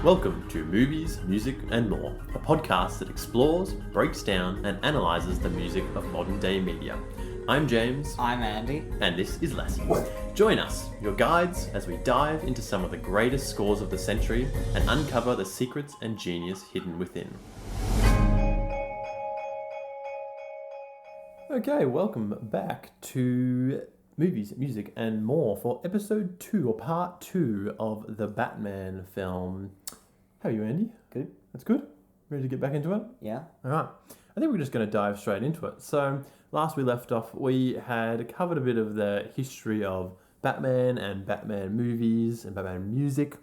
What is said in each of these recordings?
Welcome to Movies, Music and More, a podcast that explores, breaks down and analyses the music of modern day media. I'm James. I'm Andy. And this is Lassie. Join us, your guides, as we dive into some of the greatest scores of the century and uncover the secrets and genius hidden within. Okay, welcome back to Movies, Music and More for episode 2 or part 2 of the Batman film. How are you, Andy? Good. That's good? Ready to get back into it? Yeah. Alright. I think we're just going to dive straight into it. So, last we left off, we had covered a bit of the history of Batman and Batman movies and Batman music.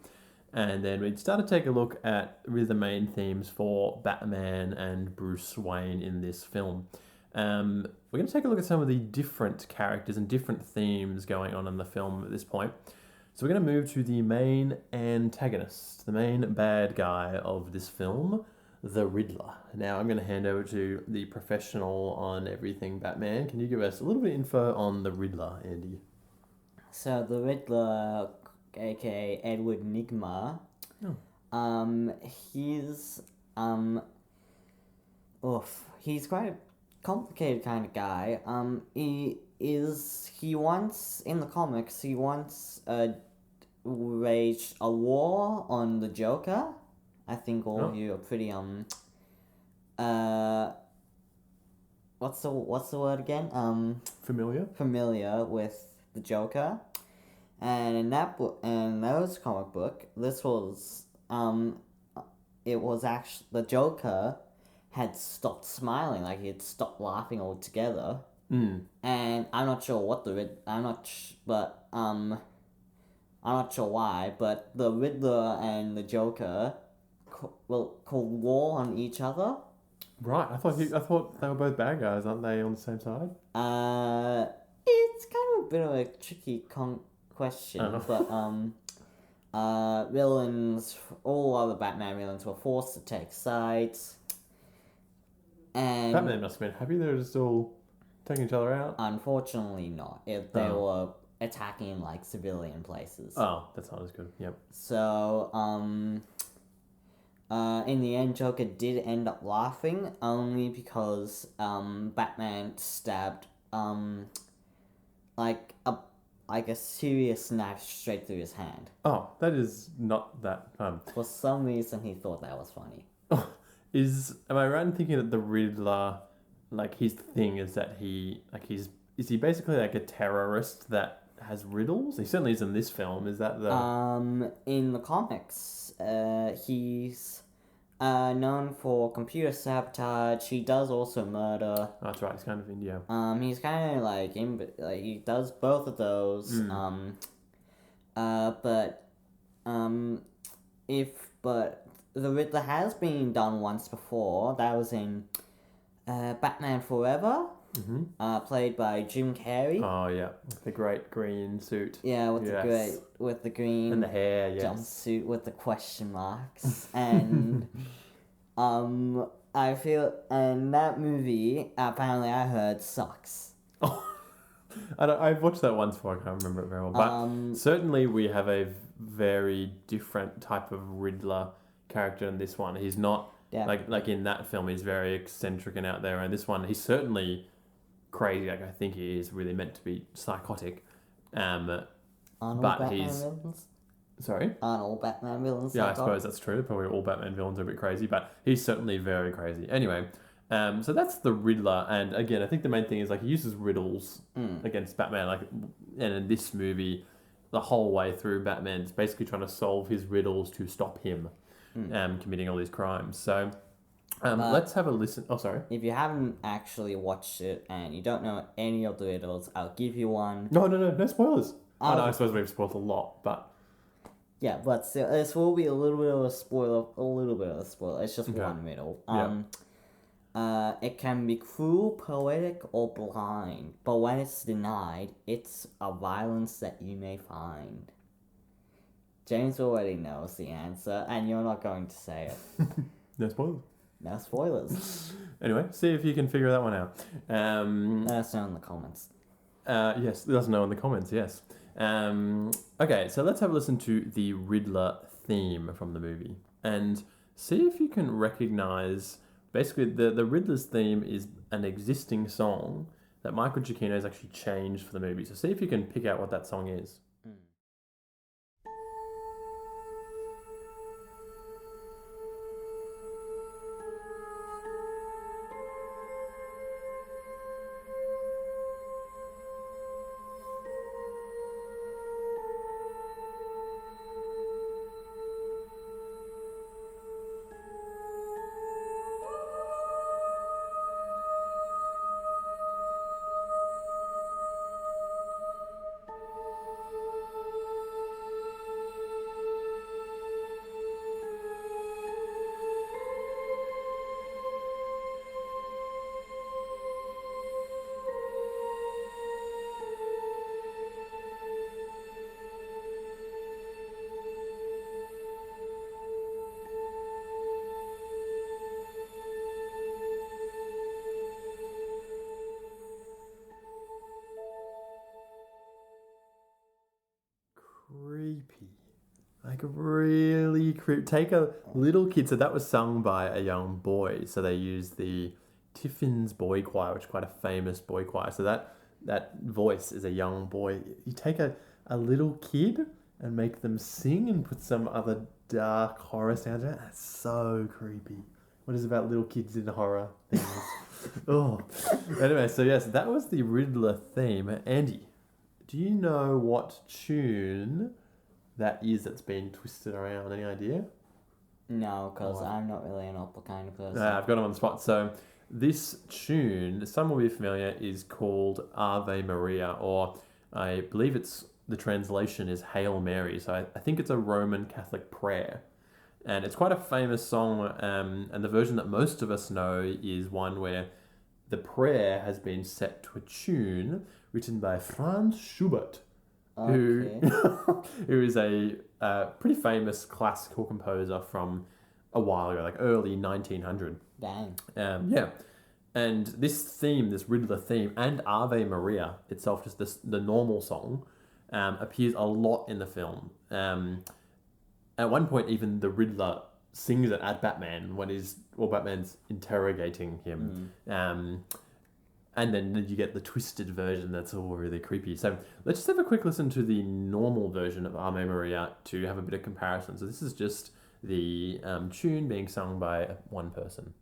And then we'd start to take a look at really the main themes for Batman and Bruce Wayne in this film. We're going to take a look at some of the different characters and different themes going on in the film at this point. So we're going to move to the main antagonist, the main bad guy of this film, the Riddler. Now I'm going to hand over to the professional on everything Batman. Can you give us a little bit of info on the Riddler, Andy? So the Riddler, aka Edward Nygma, he's quite a complicated kind of guy. He wants in the comics waged a war on the Joker. I think all of you are pretty what's the word again? Familiar with the Joker. And in that book, in those comic book, this was it was actually the Joker had stopped smiling, like he had stopped laughing altogether. And I'm not sure what I'm not sure why, but the Riddler and the Joker call war on each other. Right, I thought they were both bad guys, aren't they, on the same side? It's kind of a bit of a tricky question, but villains, all other Batman villains were forced to take sides. And Batman must have been happy they were just all taking each other out. Unfortunately not. They were attacking like civilian places. Oh, that's not as good. Yep. So, in the end, Joker did end up laughing only because Batman stabbed like a serious knife straight through his hand. Oh, that is not that fun. For some reason, he thought that was funny. Am I right in thinking that the Riddler, like his thing is that is he basically like a terrorist that has riddles? He certainly is in this film. Is that the in the comics, he's known for computer sabotage. He does also murder. Oh, that's right. He's kind of India. He's kind of like he does both of those. But the Riddler has been done once before. That was in Batman Forever, played by Jim Carrey. Oh yeah, with the great green suit. Yeah, with the green and the hair, jumpsuit with the question marks, and I feel and that movie apparently I heard sucks. Oh, I've watched that once before. I can't remember it very well, but certainly we have a very different type of Riddler character in this one. He's not like in that film he's very eccentric and out there, and this one he's certainly crazy. Like I think he is really meant to be psychotic. But he's sorry? Aren't all Batman villains? Yeah, I suppose that's true. Probably all Batman villains are a bit crazy, but he's certainly very crazy. Anyway, so that's the Riddler, and again I think the main thing is like he uses riddles against Batman, like, and in this movie the whole way through Batman's basically trying to solve his riddles to stop him committing all these crimes. So let's have a listen. Oh, sorry. If you haven't actually watched it and you don't know any of the riddles, I'll give you one. No spoilers. I know, I suppose we've spoiled a lot, but yeah, but still, this will be a little bit of a spoiler. It's just one riddle. It can be cruel, poetic, or blind, but when it's denied, it's a violence that you may find. James already knows the answer, and you're not going to say it. No spoilers. No spoilers. Anyway, see if you can figure that one out. Let us know in the comments. Yes, let us know in the comments, yes. Okay, so let's have a listen to the Riddler theme from the movie and see if you can recognize. Basically, the Riddler's theme is an existing song that Michael Giacchino has actually changed for the movie. So see if you can pick out what that song is. Creepy. Like really creepy. Take a little kid. So that was sung by a young boy. So they used the Tiffin's Boy Choir, which is quite a famous boy choir. So that voice is a young boy. You take a little kid and make them sing and put some other dark horror sounds in it. That's so creepy. What is it about little kids in horror things? Oh. Anyway, so yes, that was the Riddler theme. Andy, do you know what tune that is that's been twisted around? Any idea? No, because I'm not really an opera kind of person. I've got him on the spot. So this tune, some will be familiar, is called Ave Maria, or I believe the translation is Hail Mary. So I think it's a Roman Catholic prayer. And it's quite a famous song, and the version that most of us know is one where the prayer has been set to a tune written by Franz Schubert, who is a pretty famous classical composer from a while ago, like early 1900. Dang. Yeah. And this theme, this Riddler theme, and Ave Maria itself, just the normal song, appears a lot in the film. At one point, even the Riddler sings it at Batman when Batman's interrogating him. And then you get the twisted version that's all really creepy. So let's just have a quick listen to the normal version of Ave Maria to have a bit of comparison. So this is just the tune being sung by one person.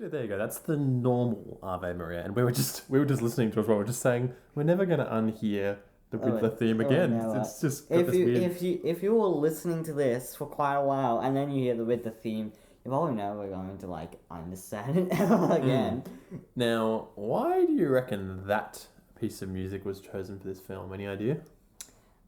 So there you go. That's the normal Ave Maria, and we were just listening to it as well. We're just saying we're never going to unhear the Riddler theme again. It's just if you were listening to this for quite a while and then you hear the Riddler theme, you're probably never going to understand it ever again. Now, why do you reckon that piece of music was chosen for this film? Any idea?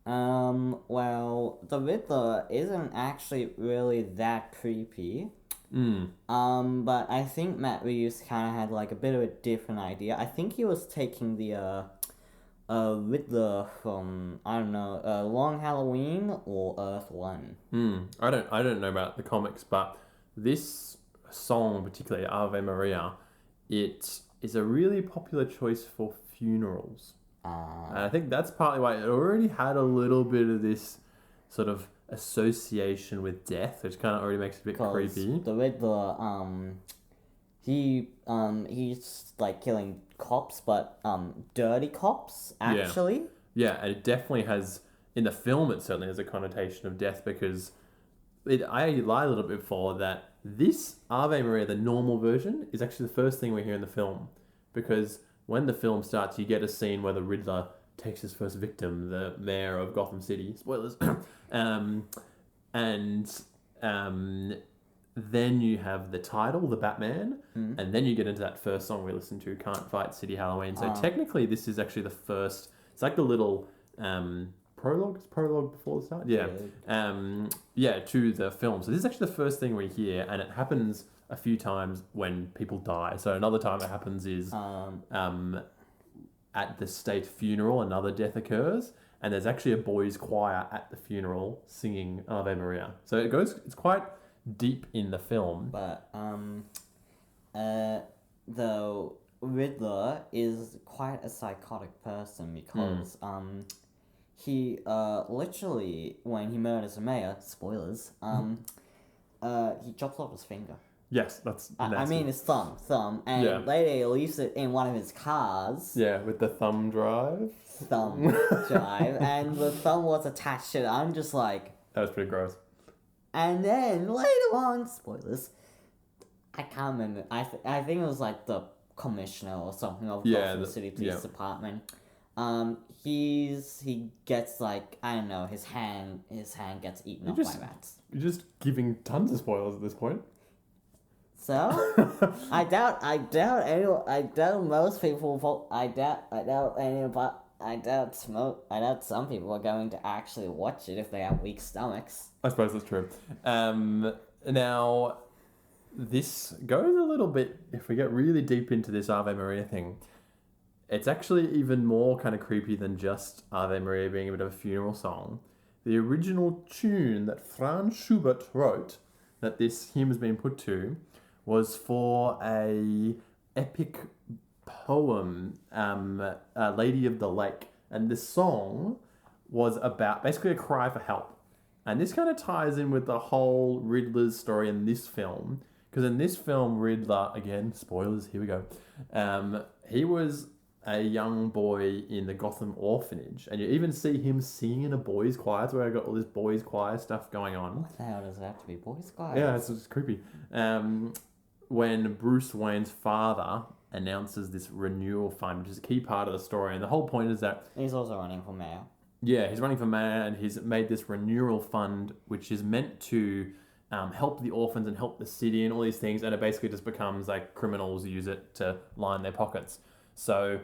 Well, the Riddler isn't actually really that creepy. But I think Matt Reeves kind of had a bit of a different idea. I think he was taking the Riddler from Long Halloween or Earth One. I don't know about the comics, but this song, particularly Ave Maria, it is a really popular choice for funerals. And I think that's partly why it already had a little bit of this sort of association with death, which kind of already makes it a bit creepy. The Riddler, he's like killing cops, but dirty cops actually. Yeah, and it definitely has in the film. It certainly has a connotation of death because I lie a little bit before that. This Ave Maria, the normal version, is actually the first thing we hear in the film, because when the film starts, you get a scene where the Riddler takes his first victim, the mayor of Gotham City. Spoilers. Then you have the title, the Batman, and then you get into that first song we listened to, Can't Fight City Halloween. So technically, this is actually the first. It's like the little prologue. It's prologue before the start. Yeah, to the film. So this is actually the first thing we hear, and it happens a few times when people die. So another time it happens is at the state funeral, another death occurs, and there's actually a boys' choir at the funeral singing Ave Maria. So it's quite deep in the film. But the Riddler is quite a psychotic person because he literally, when he murders the mayor, spoilers, he chops off his finger. Yes, that's nasty. I mean his thumb, and later he leaves it in one of his cars. Yeah, with the thumb drive. And the thumb was attached to it. I'm just like... That was pretty gross. And then later on, spoilers, I can't remember. I think it was like the commissioner or something of Gotham City Police Department. He gets like, I don't know, his hand gets eaten up by rats. You're just giving tons of spoilers at this point. So I doubt some people are going to actually watch it if they have weak stomachs. I suppose that's true. Now, this goes a little bit, if we get really deep into this Ave Maria thing, it's actually even more kind of creepy than just Ave Maria being a bit of a funeral song. The original tune that Franz Schubert wrote, that this hymn has been put to, was for a epic poem, Lady of the Lake. And this song was about basically a cry for help. And this kind of ties in with the whole Riddler's story in this film. Because in this film, Riddler, again, spoilers, here we go. He was a young boy in the Gotham orphanage. And you even see him singing in a boys' choir. That's where I got all this boys' choir stuff going on. What the hell does it have to be boys' choir? Yeah, it's just creepy. When Bruce Wayne's father announces this renewal fund, which is a key part of the story. And the whole point is that... He's also running for mayor. Yeah, he's running for mayor, and he's made this renewal fund, which is meant to help the orphans and help the city and all these things. And it basically just becomes like criminals use it to line their pockets. So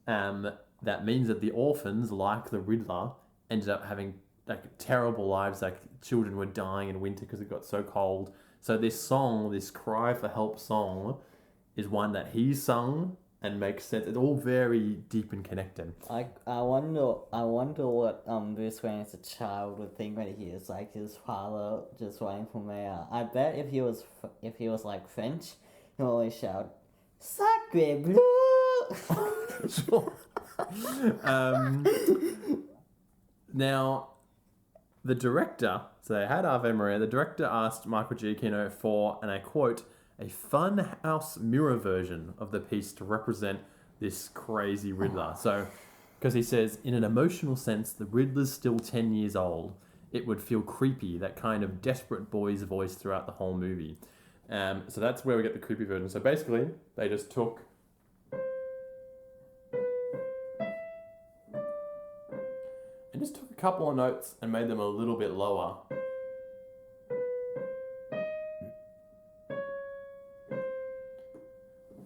that means that the orphans, like the Riddler, ended up having like terrible lives. Like children were dying in winter because it got so cold. So this song, this cry for help song, is one that he sung and makes sense. It's all very deep and connected. I wonder what Bruce Wayne as a child would think when he hears like his father just running for mayor. I bet if he was like French, he'll always shout, "Sacre bleu!" Sure. Now, the director, so they had Ave Maria, the director asked Michael Giacchino for, and I quote, a fun house mirror version of the piece to represent this crazy Riddler. So, because he says, in an emotional sense, the Riddler's still 10 years old. It would feel creepy, that kind of desperate boy's voice throughout the whole movie. So that's where we get the creepy version. So basically, they just took... and just took a couple of notes and made them a little bit lower.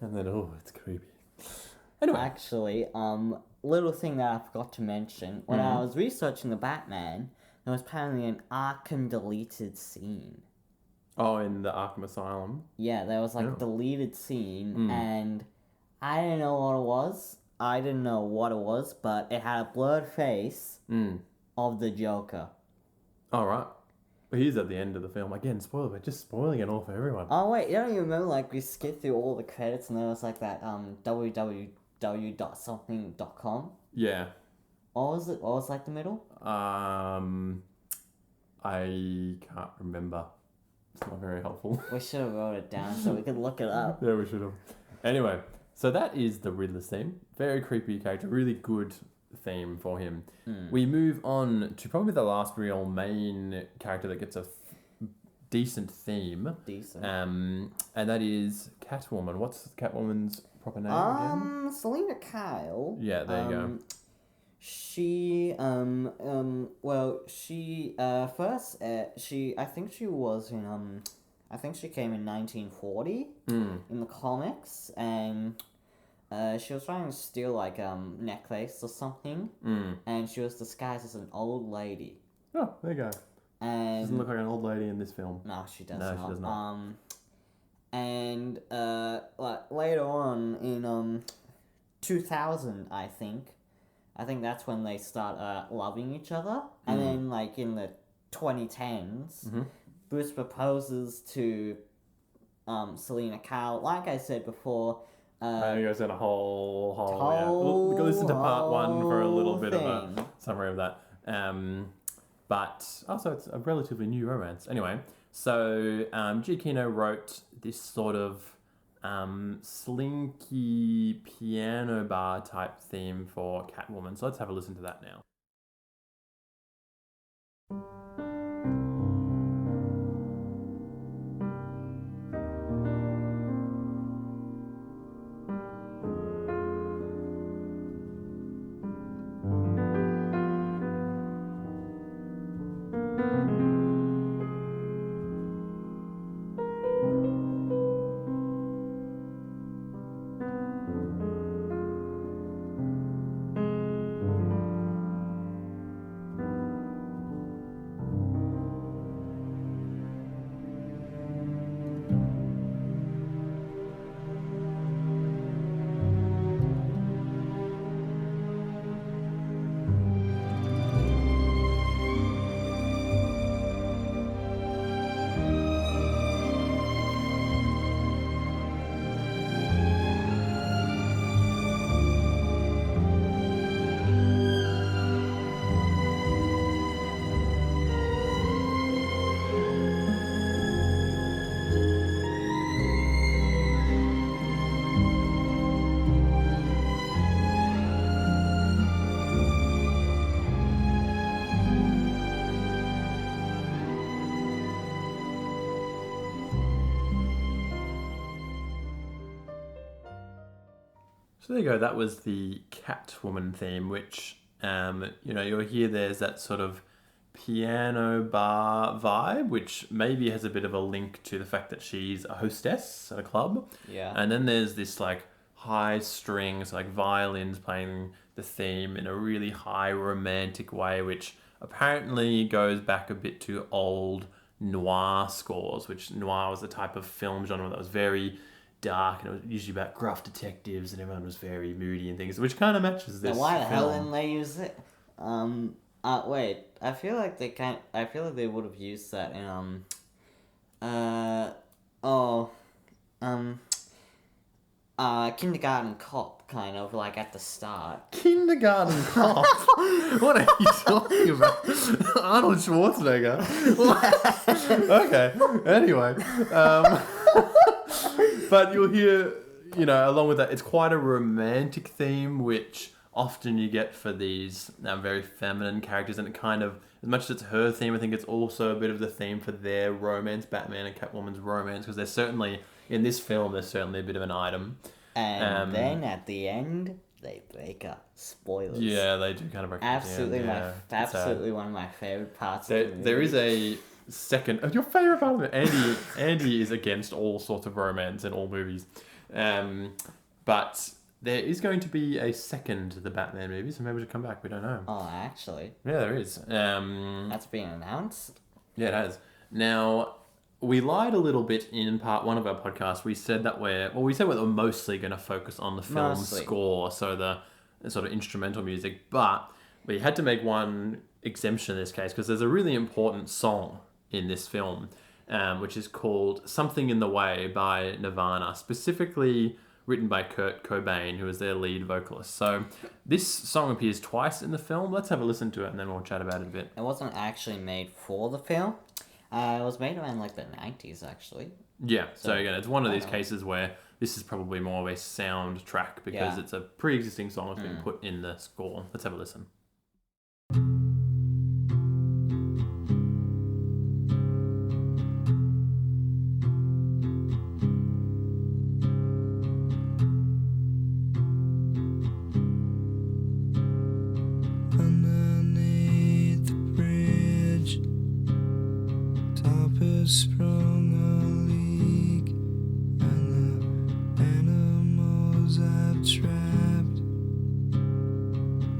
And then, oh, it's creepy. Anyway. Actually, little thing that I forgot to mention. When I was researching the Batman, there was apparently an Arkham deleted scene. Oh, in the Arkham Asylum? Yeah, there was like a deleted scene, and I didn't know what it was. But it had a blurred face of the Joker. All right. But he's at the end of the film. Again, spoiler, we're just spoiling it all for everyone. Oh, wait, you don't even remember, like, we skipped through all the credits and there was, like, that www.something.com? Yeah. What was it? What was like the middle? I can't remember. It's not very helpful. We should have wrote it down so we could look it up. Yeah, we should have. Anyway, so that is the Riddler's theme. Very creepy character. Really good theme for him. We move on to probably the last real main character that gets a decent theme. Decent. And that is Catwoman. What's Catwoman's proper name again? Selena Kyle. Yeah, there you go. She first I think she was in I think she came in 1940 in the comics, and she was trying to steal like necklace or something, and she was disguised as an old lady. Oh, there you go. And doesn't look like an old lady in this film. No, she does not. No, she does not. And like later on in 2000, I think that's when they start loving each other, and then like in the 2010s, Bruce proposes to Selena Kyle. Like I said before, you guys in a whole yeah. We'll listen to part one for a little bit of a summary of that. But also it's a relatively new romance. Anyway, so Giacchino wrote this sort of slinky piano bar type theme for Catwoman. So let's have a listen to that now. So there you go. That was the Catwoman theme, which, you'll hear there's that sort of piano bar vibe, which maybe has a bit of a link to the fact that she's a hostess at a club. Yeah. And then there's this like high strings, like violins playing the theme in a really high romantic way, which apparently goes back a bit to old noir scores, which noir was the type of film genre that was very dark, and it was usually about gruff detectives, and everyone was very moody and things, which kind of matches this. Now why the film. hell didn't they use it? Wait. I feel like they would have used that in Kindergarten Cop, kind of like at the start. Kindergarten Cop. What are you talking about? Arnold Schwarzenegger. Okay. Anyway. But you'll hear, along with that, it's quite a romantic theme, which often you get for these very feminine characters. And it kind of, as much as it's her theme, I think it's also a bit of the theme for their romance, Batman and Catwoman's romance, because in this film, there's certainly a bit of an item. And then at the end, they break up. Spoilers. Yeah, they do kind of break up. Absolutely one of my favorite parts of the movie. There is a second, your favorite part of it. Andy is against all sorts of romance in all movies, but there is going to be a second to the Batman movie, so maybe it'll come back. We don't know. Oh, actually, yeah, there is. That's been announced. Yeah, it has. Now, we lied a little bit in part one of our podcast. We said that we're mostly going to focus on the film score, so the sort of instrumental music, but we had to make one exemption in this case because there's a really important song in this film, which is called Something in the Way by Nirvana, specifically written by Kurt Cobain, who was their lead vocalist. So this song appears twice in the film. Let's have a listen to it and then we'll chat about it a bit. It wasn't actually made for the film. It was made around like the 90s, actually. Yeah, so again, it's one of these cases where this is probably more of a soundtrack because it's a pre-existing song that's been put in the score. Let's have a listen. Underneath the bridge, top has sprung a leak, and the animals I've trapped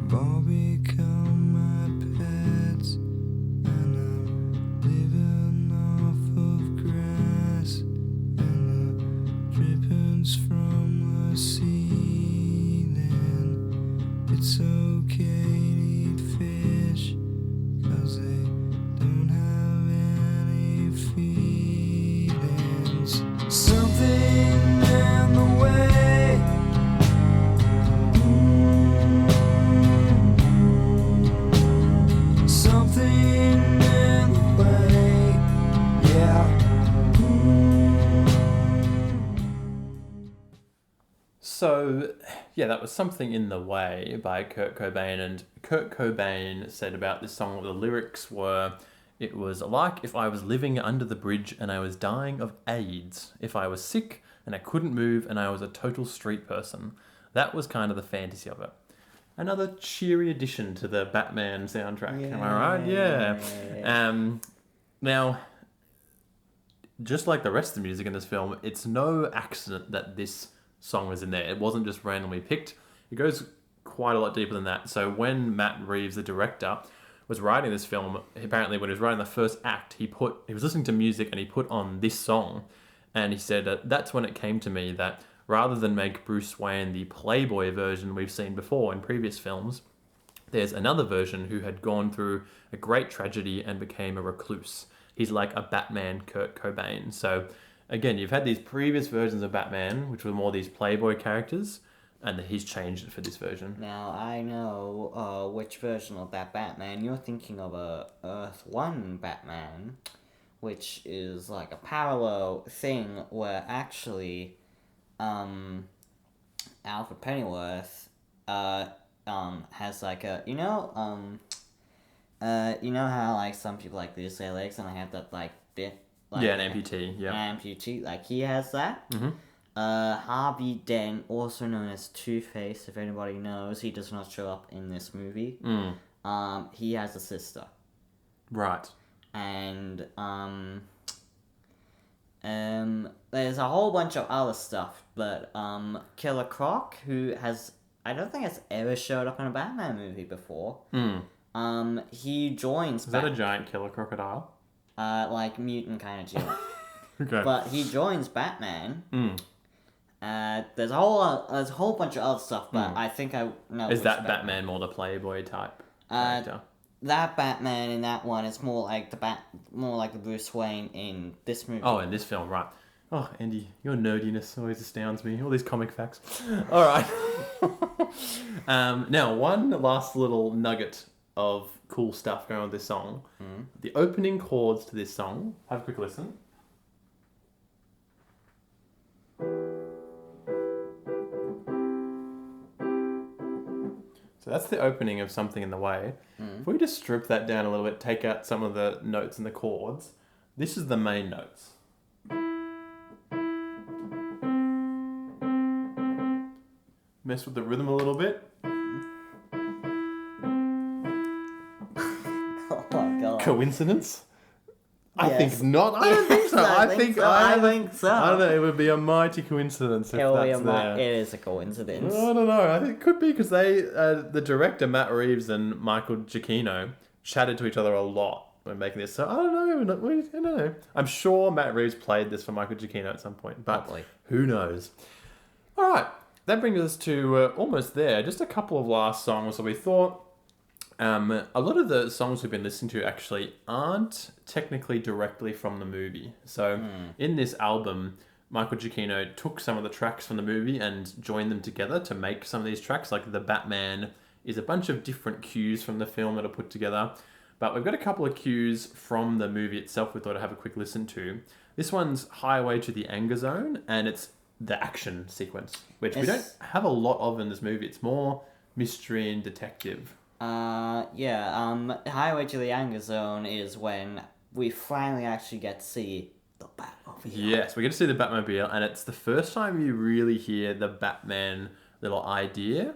have all become my pets, and I'm living off of grass and the drippings from the ceiling. It's okay to eat fish, 'cause they don't have any feelings. Something in the way, something in the way, yeah. So, yeah, that was Something in the Way by Kurt Cobain. And Kurt Cobain said about this song, the lyrics were, it was like if I was living under the bridge and I was dying of AIDS. If I was sick and I couldn't move and I was a total street person. That was kind of the fantasy of it. Another cheery addition to the Batman soundtrack. Am I right? Yeah. Now, just like the rest of the music in this film, it's no accident that this song was in there. It wasn't just randomly picked. It goes quite a lot deeper than that. So when Matt Reeves, the director, was writing this film, apparently when he was writing the first act, he was listening to music and he put on this song, and he said that's when it came to me that rather than make Bruce Wayne the playboy version we've seen before in previous films, there's another version who had gone through a great tragedy and became a recluse. He's like a Batman Kurt Cobain. So again, you've had these previous versions of Batman, which were more these playboy characters, and he's changed it for this version. Now, I know which version of that Batman. You're thinking of a Earth 1 Batman, which is like a parallel thing where actually Alfred Pennyworth has like a, you know how like some people like lose their legs and they have that like bit. Like, an amputee, yeah. An amputee, like he has that. Mm-hmm. Harvey Dent, also known as Two-Face, if anybody knows, he does not show up in this movie. He has a sister. Right. And, there's a whole bunch of other stuff, but, Killer Croc, who I don't think has ever showed up in a Batman movie before. He joins... Is that a giant killer crocodile? Like mutant kind of deal. Okay. But he joins Batman. There's a whole bunch of other stuff, but I think I know. Is that Batman more the playboy type character? That Batman in that one is more like the Bruce Wayne in this movie. Oh, in this film, right. Oh, Andy, your nerdiness always astounds me. All these comic facts. All right. Now, one last little nugget of cool stuff going on with this song. The opening chords to this song. Have a quick listen. So that's the opening of Something in the Way. If we just strip that down a little bit, take out some of the notes and the chords, this is the main notes. Mess with the rhythm a little bit. Oh my god. Coincidence? I Yes. think not. I don't think so. I think so. I think so. I don't know. It would be a mighty coincidence if that's there. It is a coincidence. I don't know. I think it could be because the director Matt Reeves and Michael Giacchino chatted to each other a lot when making this. So I don't know. I don't know. I'm sure Matt Reeves played this for Michael Giacchino at some point, but Probably. who knows? All right, that brings us to almost there. Just a couple of last songs that we thought. A lot of the songs we've been listening to actually aren't technically directly from the movie. So in this album, Michael Giacchino took some of the tracks from the movie and joined them together to make some of these tracks. Like the Batman is a bunch of different cues from the film that are put together. But we've got a couple of cues from the movie itself we thought I'd have a quick listen to. This one's Highway to the Anger Zone, and it's the action sequence, which we don't have a lot of in this movie. It's more mystery and detective. Highway to the Anger Zone is when we finally actually get to see the Batmobile. Yes, we get to see the Batmobile, and it's the first time you really hear the Batman little idea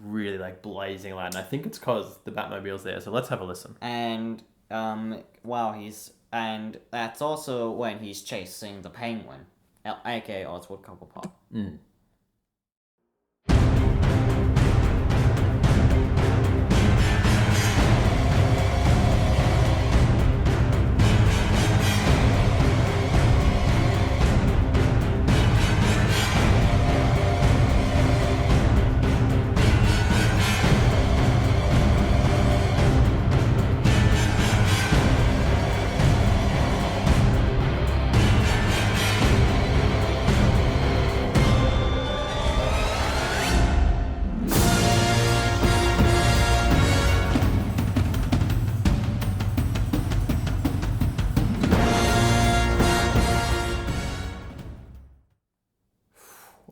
really like blazing loud. And I think it's because the Batmobile's there. So let's have a listen. And that's also when he's chasing the Penguin, aka Oswald Cobblepot.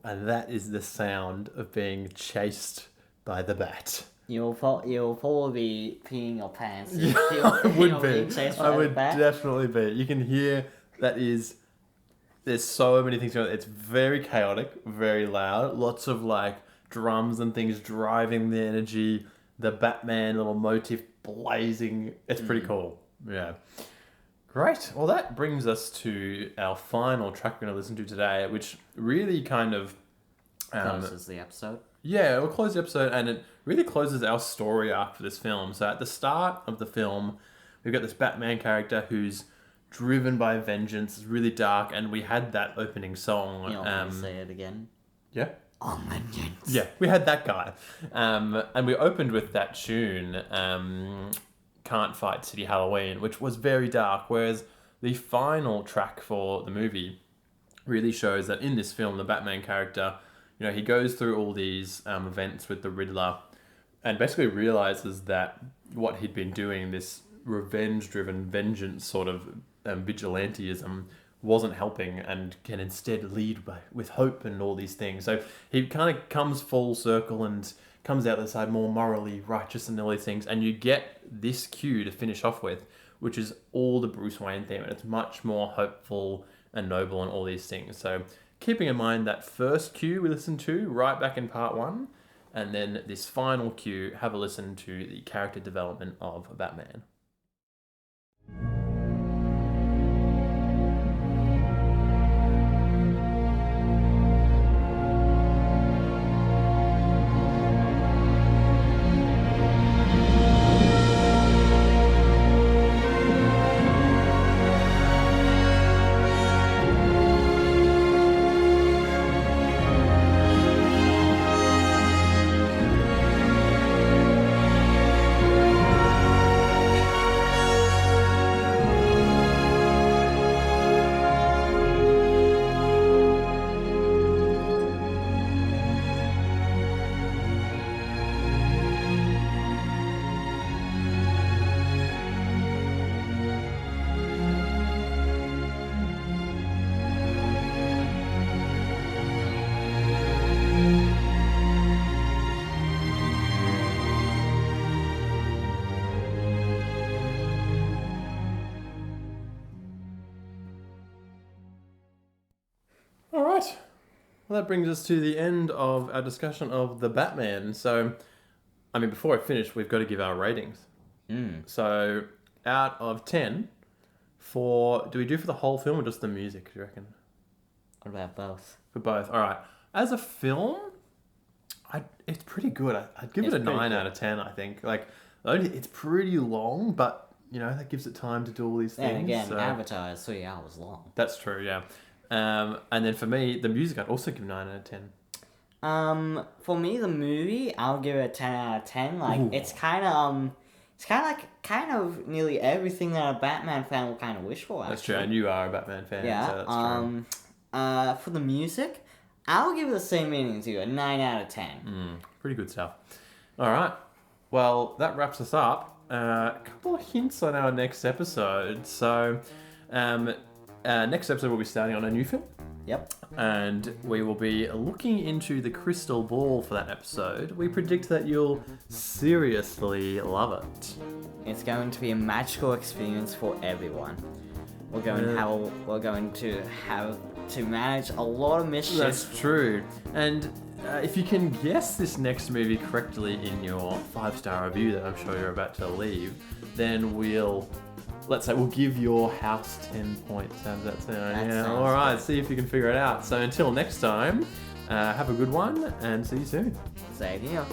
And that is the sound of being chased by the bat. You'll probably be peeing your pants. I would be. I would bat. definitely be. You can hear there's so many things going on. It's very chaotic, very loud. Lots of like drums and things driving the energy. The Batman little motif blazing. It's pretty cool. Yeah. Great. Well, that brings us to our final track we're going to listen to today, which really kind of closes the episode. Yeah, we'll close the episode, and it really closes our story arc for this film. So at the start of the film, we've got this Batman character who's driven by vengeance. It's really dark, and we had that opening song. You want me to say it again? Yeah. Oh, vengeance. Yeah, we had that guy. And we opened with that tune, Can't Fight City Halloween, which was very dark, whereas the final track for the movie really shows that in this film, the Batman character, he goes through all these events with the Riddler and basically realizes that what he'd been doing, this revenge-driven vengeance sort of vigilantism, wasn't helping and can instead lead with hope and all these things. So he kind of comes full circle and comes out the side more morally righteous and all these things, and you get this cue to finish off with, which is all the Bruce Wayne theme, and it's much more hopeful and noble and all these things. So keeping in mind that first cue we listened to right back in part 1, and then this final cue, have a listen to the character development of Batman. All right. Well, that brings us to the end of our discussion of the Batman. So, before I finish, we've got to give our ratings. So, out of 10, do we do for the whole film or just the music, do you reckon? What about both? For both. All right. As a film, it's pretty good. I'd give it a 9 out of 10, I think. It's pretty long, but, that gives it time to do all these things. And again, Avatar is 3 hours long. That's true, yeah. And then for me, the music, I'd also give 9 out of 10. For me, the movie, I'll give it a 10 out of 10. Ooh. It's kind of nearly everything that a Batman fan will kind of wish for. Actually. That's true, and you are a Batman fan. Yeah. So that's true. For the music, I'll give it the same rating as you, a 9 out of 10. Pretty good stuff. All right. Well, that wraps us up. A couple of hints on our next episode. So, next episode we'll be starting on a new film. Yep. And we will be looking into the crystal ball for that episode. We predict that you'll seriously love it. It's going to be a magical experience for everyone. We're going to have to manage a lot of mischief. That's true. And if you can guess this next movie correctly in your 5-star review that I'm sure you're about to leave, then we'll give your house 10 points. How does that sound? That sounds all right. good. See if you can figure it out. So until next time, have a good one and see you soon. Same here.